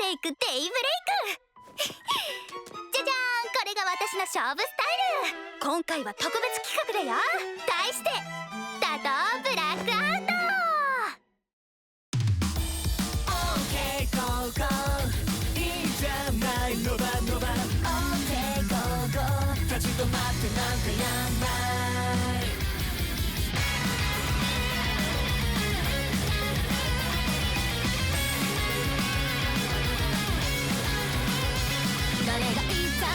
レイクデイブレイクじゃじゃーん、これが私の勝負スタイル。今回は特別企画だよ。題して打倒ブラックアウト。 OK ゴーゴー、いいんじゃないのばのば OK ゴーゴー、立ち止まってなんかやんない。誰が言った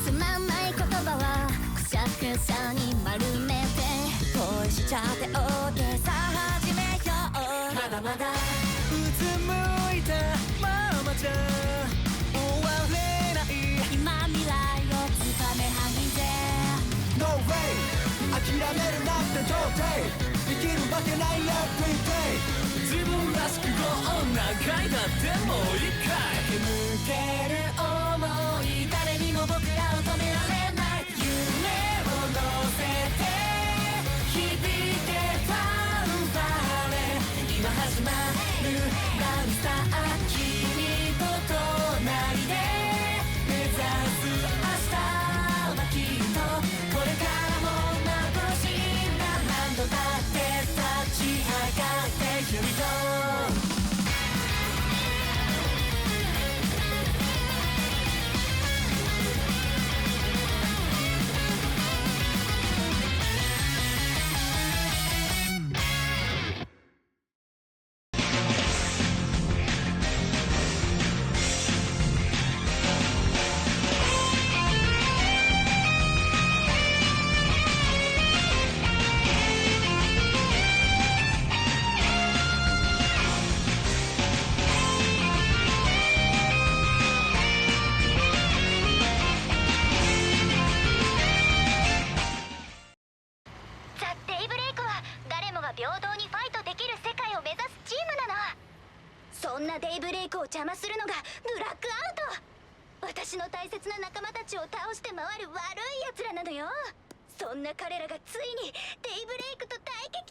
つまんない言葉はくしゃくしゃに丸めて恋しちゃって OK さあ始めよう。まだまだうつむいたままじゃ終われない。今未来をつかめはぎで No way 諦めるなんて到底できるわけない Everyday 自分らしくゴー何回だってもう一回駆け抜ける想い、誰にも僕らを止められない。夢を乗せて響いてファンファーレ、今始まるダンスター、君と隣で目指す明日はきっとこれからも幻が何度だって立ち上がってゆると。ザ・デイブレイクは誰もが平等にファイトできる世界を目指すチームなの。そんなデイブレイクを邪魔するのがブラックアウト。私の大切な仲間たちを倒して回る悪い奴らなのよ。そんな彼らがついにデイブレイクと対決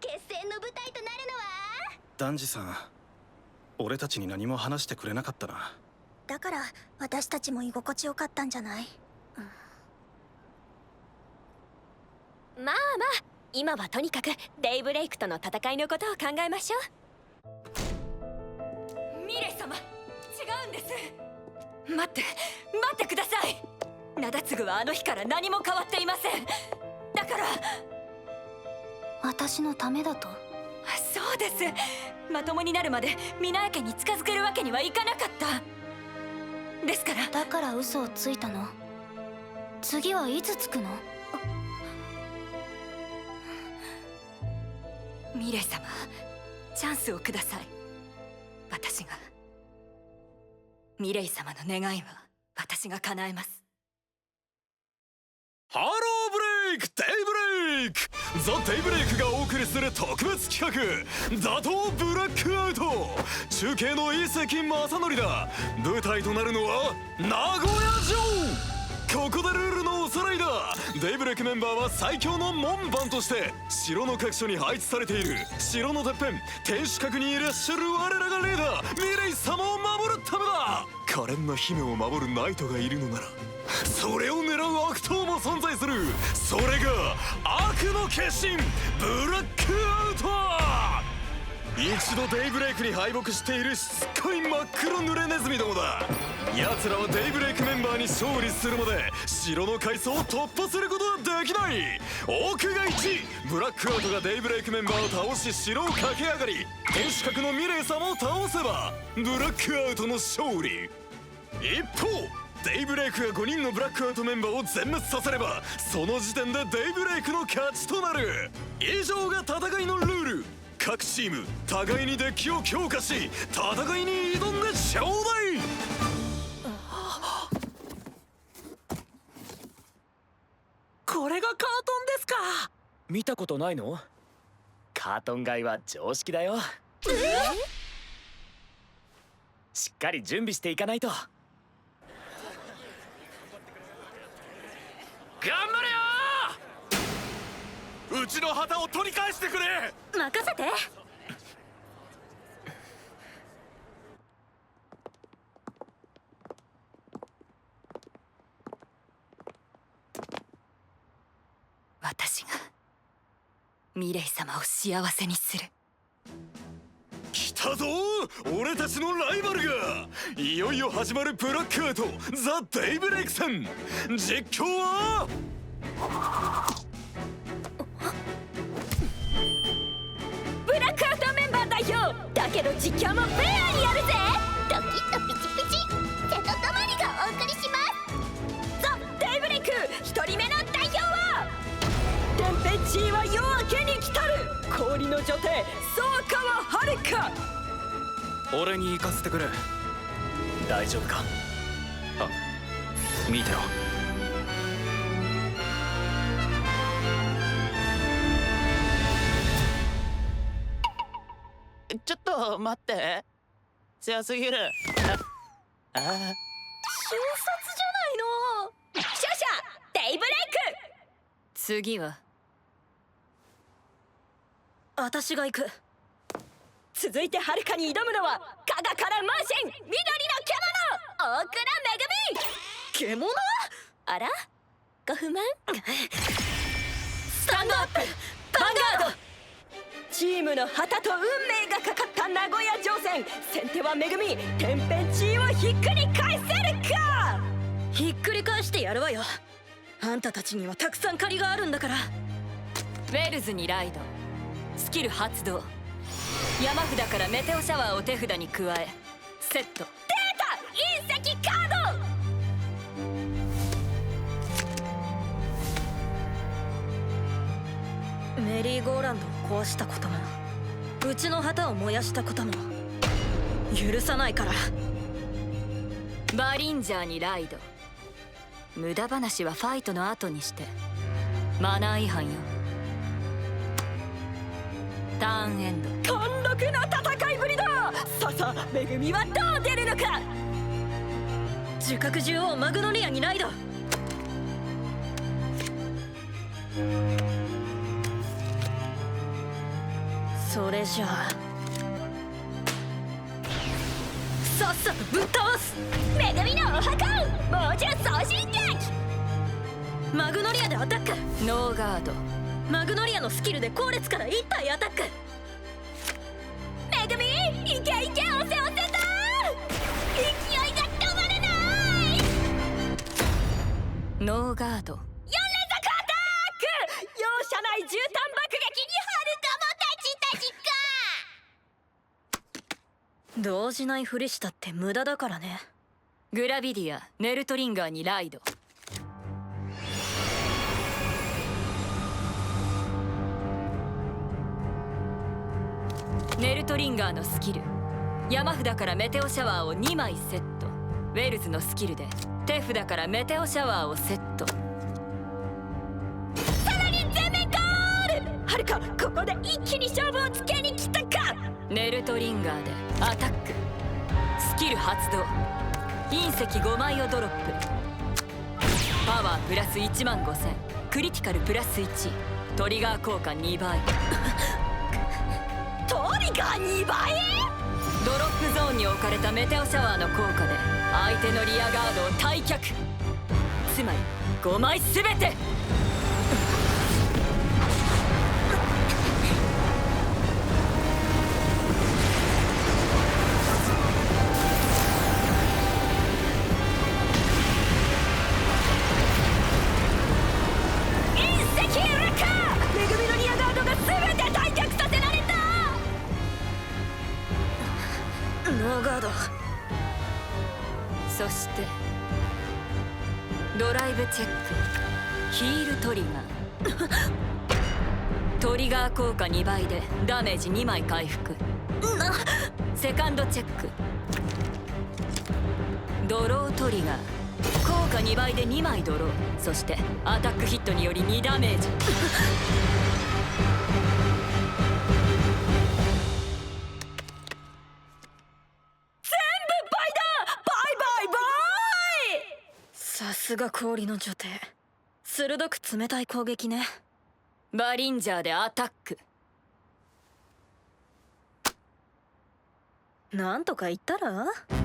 決戦の舞台となるのは。ダンジさん、俺たちに何も話してくれなかったな。だから私たちも居心地よかったんじゃない？まあまあ、今はとにかくデイブレイクとの戦いのことを考えましょう。ミレイ様、違うんです。待ってください。灘継はあの日から何も変わっていません。だから私のためだと？そうです。まともになるまで皆家に近づけるわけにはいかなかったですから。だから嘘をついたの？次はいつつくの？ミレイ様、チャンスをください。私がミレイ様の願いは私が叶えます。ハローブレイクデイブレイク、ザ・デイブレイクがお送りする特別企画打倒ブラックアウト。中継の伊関正則だ。舞台となるのは名古屋城。ここでルールのおさらいだ。デイブレイクメンバーは最強の門番として城の各所に配置されている。城のてっぺん天守閣にいらっしゃる我らがリーダーミレイ様を守るためだ。可憐な姫を守るナイトがいるのならそれを狙う悪党も存在する。それが悪の化身ブラックアウト。一度デイブレイクに敗北しているしつこい真っ黒濡れネズミどもだ。奴らはデイブレイクメンバーに勝利するまで城の階層を突破することはできない。奥が1、ブラックアウトがデイブレイクメンバーを倒し城を駆け上がり天守閣のミレイ様を倒せばブラックアウトの勝利。一方デイブレイクが5人のブラックアウトメンバーを全滅させればその時点でデイブレイクの勝ちとなる。以上が戦いのルール。各チーム互いにデッキを強化し戦いに挑んでちょうだい。これがカートンですか。見たことないの？カートン買いは常識だよ。しっかり準備していかないと。頑張れよ。うちの旗を取り返してくれ。任せて。ミレイ様を幸せにする。来たぞ俺たちのライバルが。いよいよ始まるブラックアウトザ・デイブレイク戦。実況はブラックアウトメンバー代表だけど実況もフェアにやるぜ。ドキッとピチピチ瀬戸たまりがお送りします。ザ・デイブレイク1人目の代表は天変地異は夜明けに来たる氷の女帝総川遥か。俺に行かせてくれ。大丈夫か。あ、見てろ。ちょっと待って、強すぎる。ああ、瞬殺じゃないの。勝者デイブレイク。次は私が行く。続いてはるかに挑むのは加賀からマーシェン緑の獣大倉めぐみ。獣？あらご不満？スタンドアップヴァンガード。チームの旗と運命がかかった名古屋城戦。先手はめぐみ。天変地異をひっくり返せるか。ひっくり返してやるわよ。あんたたちにはたくさん借りがあるんだから。ウェルズにライド。スキル発動。山札からメテオシャワーを手札に加えセット。出た隕石カード。メリーゴーランドを壊したこともうちの旗を燃やしたことも許さないから。バリンジャーにライド。無駄話はファイトの後にして。マナー違反よ。ターンエンド。貫禄の戦いぶりだ。ささめぐみはどう出るのか。樹角獣王マグノリアにライド。それじゃあさっさとぶっ倒す。めぐみのお墓猛獣送信撃。マグノリアでアタック。ノーガード。マグノリアのスキルで後列から一体アタック。めぐみいけいけ押せ押せだ。勢いが止まらない。ノーガード。4連続アタック。容赦ない絨毯爆撃にはるかもたちか。動じないふりしたって無駄だからね。グラビディアネルトリンガーにライド。ネルトリンガーのスキル。山札からメテオシャワーを2枚セット。ウェルズのスキルで手札からメテオシャワーをセット。さらに全面ゴール。はるかここで一気に勝負をつけに来たか。ネルトリンガーでアタック。スキル発動。隕石5枚をドロップ。パワープラス15000。クリティカルプラス1。トリガー効果2倍。トリガー2倍。ドロップゾーンに置かれたメテオシャワーの効果で相手のリアガードを退却。つまり5枚全て。隕石落下。めぐみのリアガードが全て退却させられた。ノーガード。そしてドライブチェック。ヒールトリガー。トリガー効果2倍でダメージ2枚回復。セカンドチェック。ドロートリガー。効果2倍で2枚ドロー。そしてアタックヒットにより2ダメージ。さすが氷の女帝。鋭く冷たい攻撃ね。バリンジャーでアタック。なんとか言ったら。めぐみ耐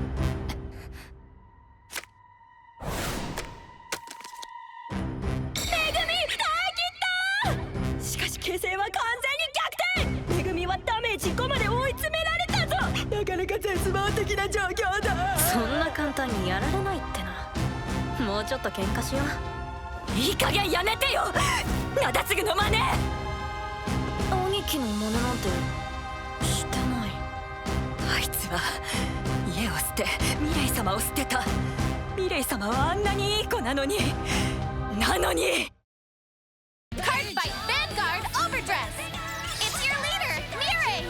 え切った。しかし形勢は完全な状況だ。そんな簡単にやられないってな。もうちょっと喧嘩しよう。いい加減やめてよ、灘継の真似。兄貴の真似なんてしてない。あいつは家を捨てミレイ様を捨てた。ミレイ様はあんなにいい子なのに。Card Fight Vanguard Overdress! It's your leader, Mirei!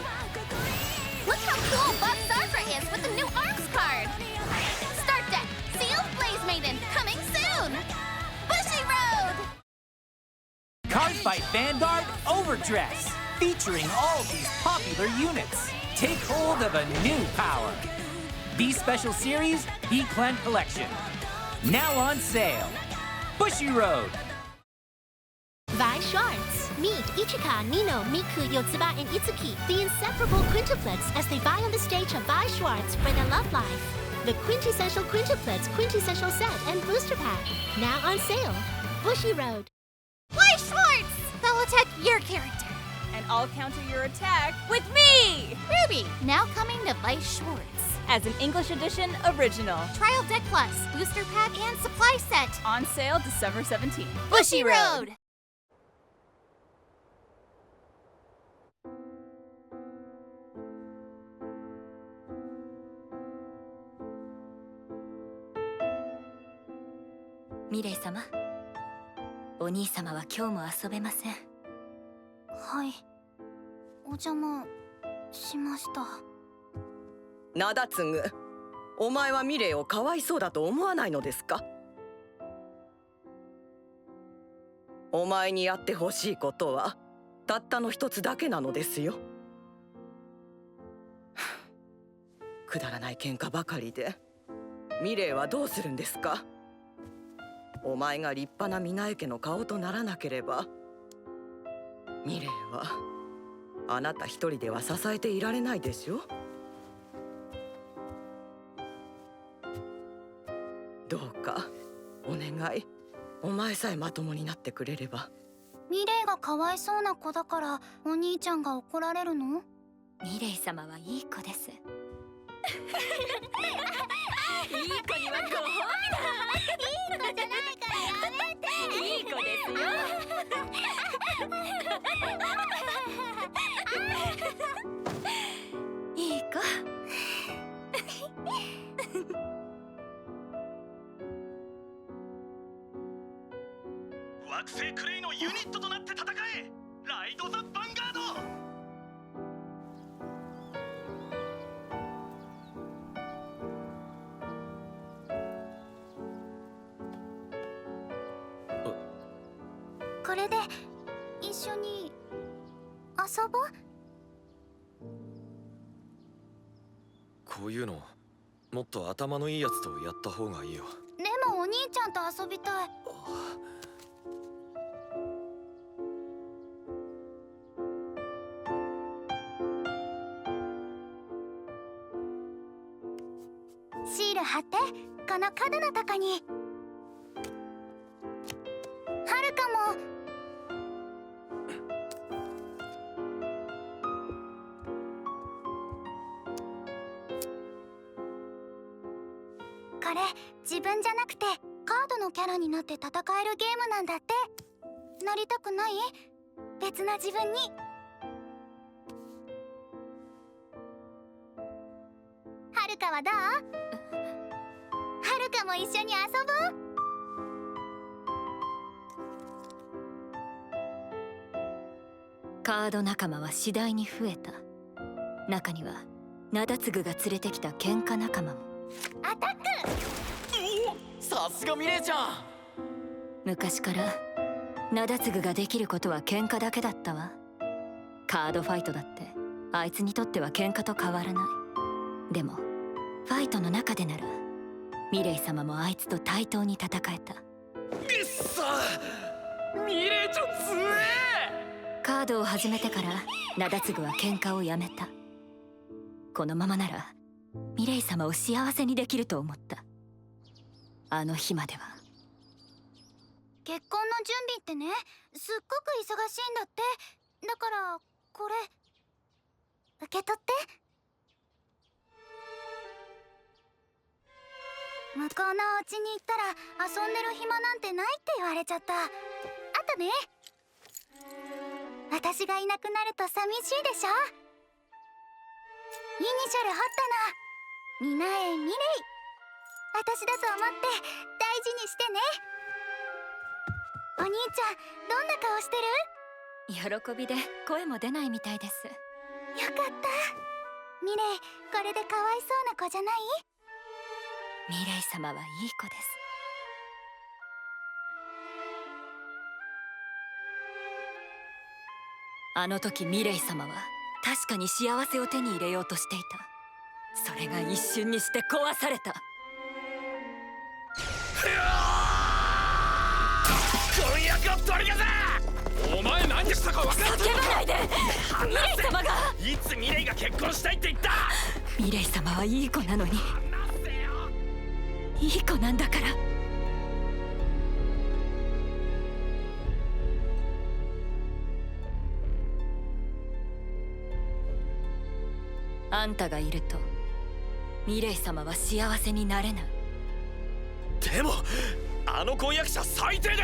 Look how cool Bob Sartre is with the new arms card! Start deck, Sealed Blaze Maiden, coming soon! Bushy Road! Card Fight Vanguard Overdress, featuring all these popular units. Take hold of a new power. The Special Series B-Clan Collection. Now on sale. Bushy Road. Vi Schwartz. Meet Ichika, Nino, Miku, Yotsuba, and Itsuki, the inseparable quintuplets, as they vie on the stage of Vi Schwartz for their love life. The quintessential quintuplets, quintessential set, and booster pack. Now on sale. Bushy Road. Vi Schwartz! I'll attack your character. And I'll counter your attack with me! Ruby, now coming to Vi Schwartz. As an English edition original. Trial Deck Plus, booster pack, and supply set. On sale December 17th. Bushy Road!ミレイ様、お兄様は今日も遊べません。はい、お邪魔しました。灘継ぐ、お前はミレイをかわいそうだと思わないのですか？お前にやってほしいことはたったの一つだけなのですよ。くだらない喧嘩ばかりでミレイはどうするんですか？お前が立派な皆家の顔とならなければミレイはあなた一人では支えていられないでしょ。どうかお願い、お前さえまともになってくれれば。ミレイがかわいそうな子だからお兄ちゃんが怒られるの？ミレイ様はいい子です。いい子にはご褒美だ。いい子じゃないからやめて。いい子ですよ。いい子。惑星クレイのユニットとなって戦え、ライド・ザ・ヴァンガード。これで一緒に遊ぼう。こういうのもっと頭のいいやつとやった方がいいよ。でもお兄ちゃんと遊びたい。シール貼って、この角のとこに。はるかも。これ自分じゃなくてカードのキャラになって戦えるゲームなんだって。なりたくない？別な自分に。はるかはどう？はるかも一緒に遊ぼう。カード仲間は次第に増えた。中には灘継が連れてきた喧嘩仲間も。アタック！さすがミレイちゃん。昔から灘継ができることは喧嘩だけだったわ。カードファイトだってあいつにとっては喧嘩と変わらない。でもファイトの中でならミレイ様もあいつと対等に戦えた。くっそ、ミレイちゃん強え。カードを始めてから灘継は喧嘩をやめた。このままならミレイ様を幸せにできると思った。あの日までは。結婚の準備ってね、すっごく忙しいんだって。だからこれ受け取って。向こうのお家に行ったら遊んでる暇なんてないって言われちゃった。あとね、私がいなくなると寂しいでしょ。イニシャル彫ったの。ミナエ・ミレイ。私だと思って大事にしてね。お兄ちゃん、どんな顔してる？喜びで声も出ないみたいです。よかった。ミレイ、これでかわいそうな子じゃない？ミレイ様はいい子です。あの時ミレイ様は確かに幸せを手に入れようとしていた。それが一瞬にして壊された。婚約を取り消せ！お前何したか分かってるのか！叫ばないで！ミレイ様が！いつミレイが結婚したいって言った！ミレイ様はいい子なのに。いい子なんだから。あんたがいるとミレイ様は幸せになれない。でもあの婚約者最低で。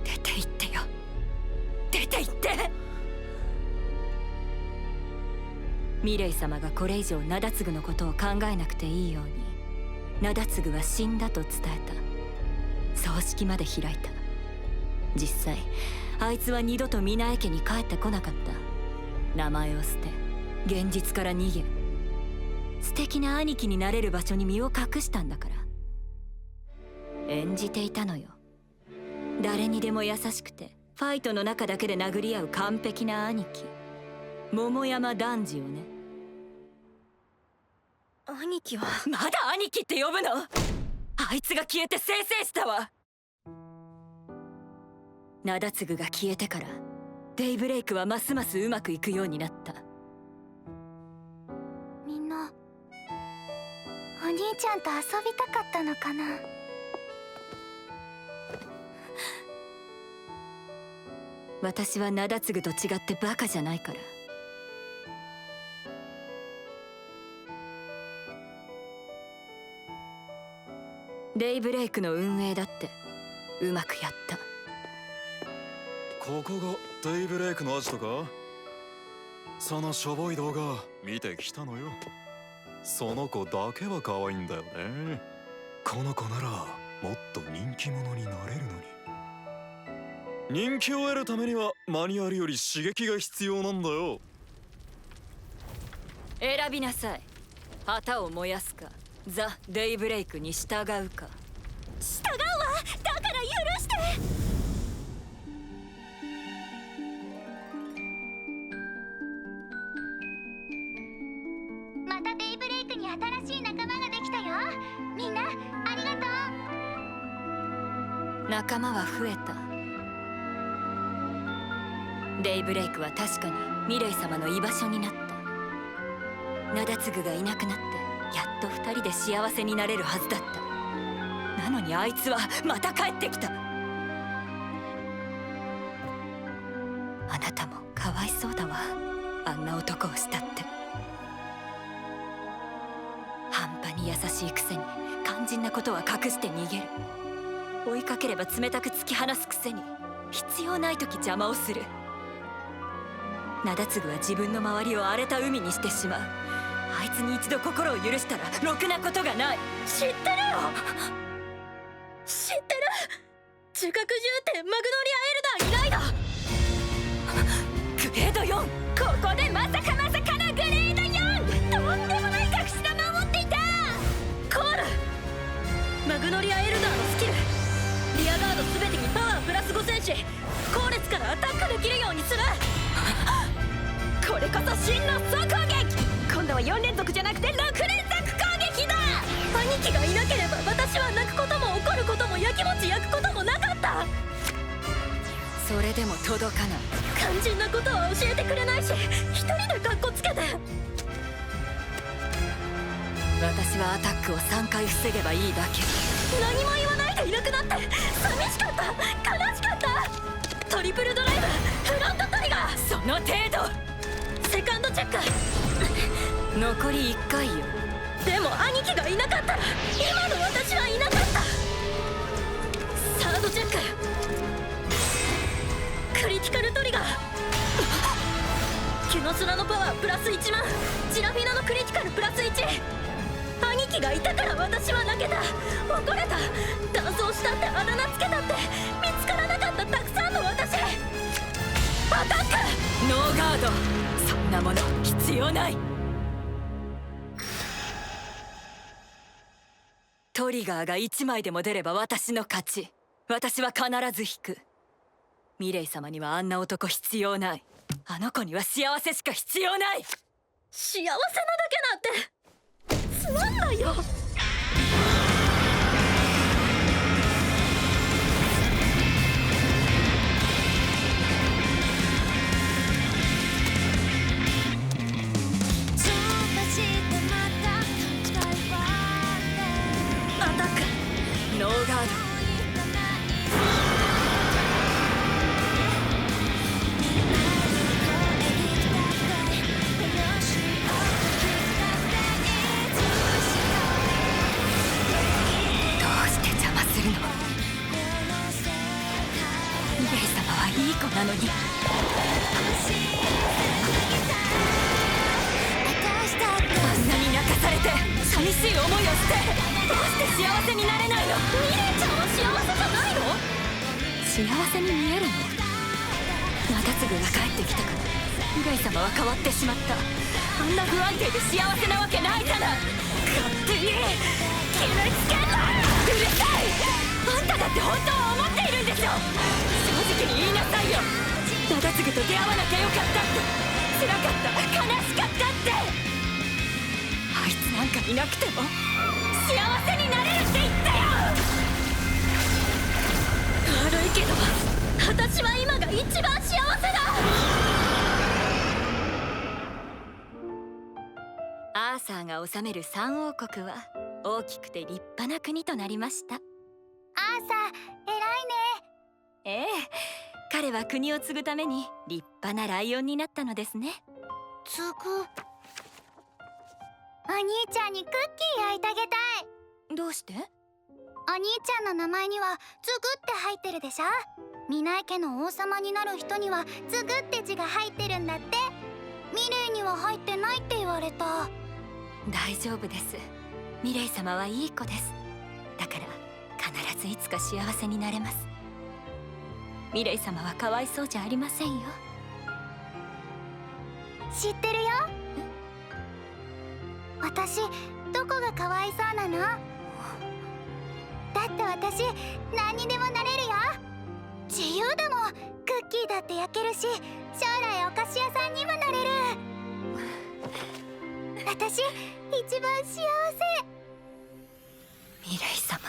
出て行ってよ。出て行って。ミレイ様がこれ以上灘継のことを考えなくていいように灘継は死んだと伝えた。葬式まで開いた。実際あいつは二度と皆江家に帰ってこなかった。名前を捨て現実から逃げ素敵な兄貴になれる場所に身を隠したんだから。演じていたのよ。誰にでも優しくてファイトの中だけで殴り合う完璧な兄貴、桃山男児をね。兄貴はまだ兄貴って呼ぶの？あいつが消えてせいせいしたわ。灘継が消えてからデイブレイクはますますうまくいくようになった。みんなお兄ちゃんと遊びたかったのかな。私は灘継と違ってバカじゃないから。デイブレイクの運営だってうまくやった。ここがデイブレイクのアジトか？そのしょぼい動画見てきたのよ。その子だけは可愛いんだよね。この子ならもっと人気者になれるのに。人気を得るためにはマニュアルより刺激が必要なんだよ。選びなさい。旗を燃やすかザ・デイブレイクに従うか。従うわ。だから許して。またデイブレイクに新しい仲間ができたよ。みんなありがとう。仲間は増えた。デイブレイクは確かにミレイ様の居場所になった。灘継がいなくなってやっと二人で幸せになれるはずだった。なのにあいつはまた帰ってきた。あなたもかわいそうだわ。あんな男をしたって。半端に優しいくせに肝心なことは隠して逃げる。追いかければ冷たく突き放すくせに必要ない時邪魔をする。灘継は自分の周りを荒れた海にしてしまう。あいつに一度心を許したらろくなことがない。知ってるよ。知ってる。中核重点マグノリアエルダー以来だ。グレード4。ここでまさかのグレード 4。 とんでもない隠し玉を持っていた。コール。マグノリアエルダーのスキルリアガード全てにパワープラス5戦士後列からアタックできるようにする。これこそ真の総攻撃。今度は4連続じゃなくて6連続攻撃だ。兄貴がいなければ私は泣くことも怒ることもやきもち焼くこともなかった。それでも届かない。肝心なことは教えてくれないし一人でカッコつけて。私はアタックを3回防げばいいだけ。何も言わないでいなくなって寂しかった。悲しかった。トリプルドライブフロントトリガー。その程度。セカンドチェック。残り1回よ。でも兄貴がいなかったら今の私はいなかった。サードチェック、クリティカルトリガー、毛の空のパワープラス1万、ジラフィナのクリティカルプラス1。兄貴がいたから私は泣けた、怒れた、断層したってあだ名つけたって、見つからなかったたくさんの私。アタック。ノーガード、そんなもの必要ない。トリガーが1枚でも出れば私の勝ち。私は必ず引く。ミレイ様にはあんな男必要ない。あの子には幸せしか必要ない。幸せなだけなんてつまんないよ。アタック、ノーガード。ミレイ様はいい子なのに。あんなに泣かされて寂しい思いをしてどうして幸せになれないの。ミレイちゃんは幸せじゃないの？幸せに見えるの？長継が帰ってきたからミレイ様は変わってしまった。あんな不安定で幸せなわけないじゃない。勝手に決めつけんな。うるさい。あんただって本当は思っているんでしょ。正直に言いなさいよ。長継と出会わなきゃよかったって、辛かった、悲しかったって。あいつなんかいなくても幸せになれるって言ったよ。悪いけど私は今が一番幸せだ。アーサーが治める三王国は大きくて立派な国となりました。アーサー、偉いね。ええ、彼は国を継ぐために立派なライオンになったのですね。継ぐ。お兄ちゃんにクッキー焼いてあげたい。どうして？お兄ちゃんの名前には「継ぐ」って入ってるでしょ。皆家の王様になる人には「継ぐ」って字が入ってるんだって。ミレイには入ってないって言われた。大丈夫です。ミレイ様はいい子です。だから必ずいつか幸せになれます。ミレイ様はかわいそうじゃありませんよ。知ってるよ。私どこがかわいそうなの？だって私何にでもなれるよ。自由だもん。クッキーだって焼けるし、将来お菓子屋さんにもなれる。私一番幸せ。ミレイ様、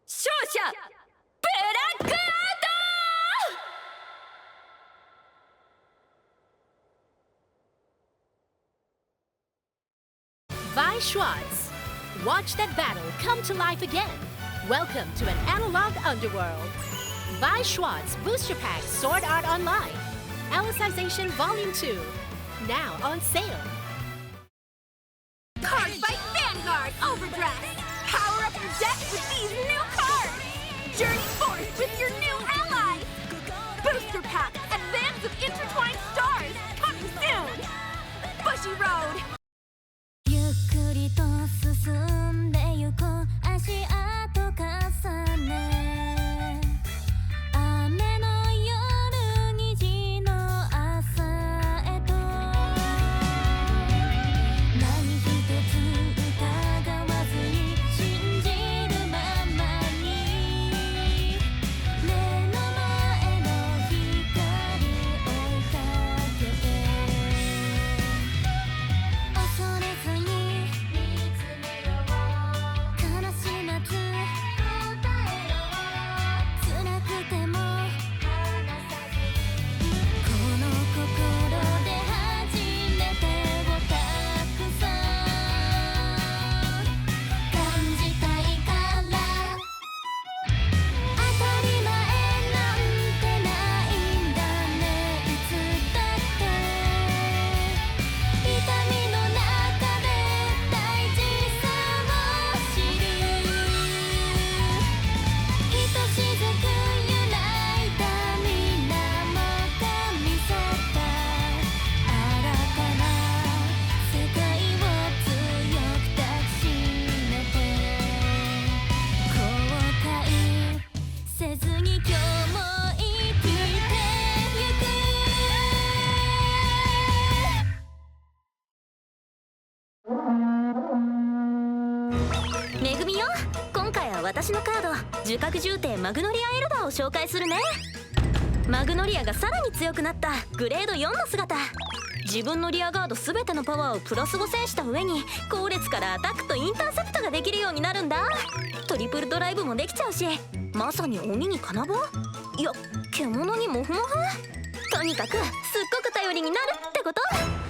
勝者ブラックアウト。Vi Schwartz. Watch that battle come to life again. Welcome to an analog underworld. Vi Schwartz Booster Pack Sword Art Online. Alicization Volume 2. Now on sale. Card Fight Vanguard Overdress! Power up your deck with these new cards! Journey forth with your new allies! Booster Pack Advance of Intertwined Stars! Coming soon! Bushy Road! ゆっくりと進んでゆこう足跡重ね雨の夜虹の朝へと何一つ疑わずに信じるままに私のカード呪覚重帝マグノリアエルダーを紹介するね。マグノリアがさらに強くなったグレード4の姿。自分のリアガード全てのパワーをプラス5戦した上に後列からアタックとインターセプトができるようになるんだ。トリプルドライブもできちゃうし、まさに鬼に金棒、いや獣にモフモフ。とにかくすっごく頼りになるってこと。